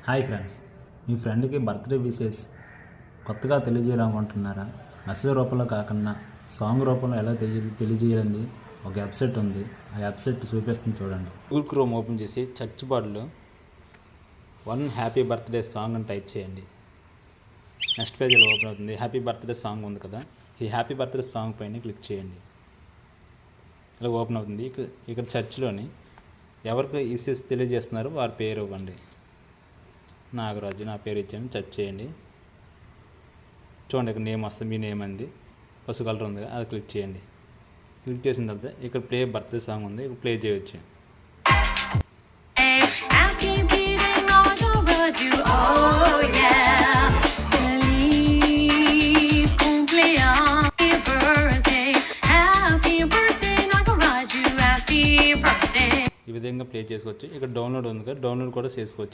Hi friends, మీ ఫ్రెండ్కి birthday wishes కొత్తగా తెలియజేయాలనుకుంటున్నారా? Message రూపంలో కాకుండా సాంగ్ రూపంలో ఎలా తెలియజేయాలని ఒక వెబ్సైట్ ఉంది. ఆ వెబ్సైట్ చూపిస్తుంది చూడండి. గూగుల్ క్రోమ్ ఓపెన్ చేసి సెర్చ్ బార్లో 1 హ్యాపీ బర్త్డే సాంగ్ అని టైప్ చేయండి. నెక్స్ట్ పేజీలో ఓపెన్ అవుతుంది. హ్యాపీ బర్త్డే సాంగ్ ఉంది కదా, ఈ హ్యాపీ బర్త్డే సాంగ్ పైన క్లిక్ చేయండి. ఇలా ఓపెన్ అవుతుంది. ఇక్కడ సెర్చ్లోని ఎవరికి విషెస్ తెలియజేస్తున్నారో వారి పేరు ఇవ్వండి. నాగరాజు నా పేరు ఇచ్చాను, సెర్చ్ చేయండి. చూడండి, ఇక్కడ నేమ్ వస్తుంది, మీ నేమ్ అంది, పసుపు కలర్ ఉంది, అది క్లిక్ చేయండి. క్లిక్ చేసిన తర్వాత ఇక్కడ ప్లే బర్త్డే సాంగ్ ఉంది, ఇక్కడ ప్లే చేయవచ్చు. ఈ విధంగా ప్లే చేసుకోవచ్చు. ఇక్కడ డౌన్లోడ్ ఉంది కదా, డౌన్లోడ్ కూడా చేసుకోవచ్చు.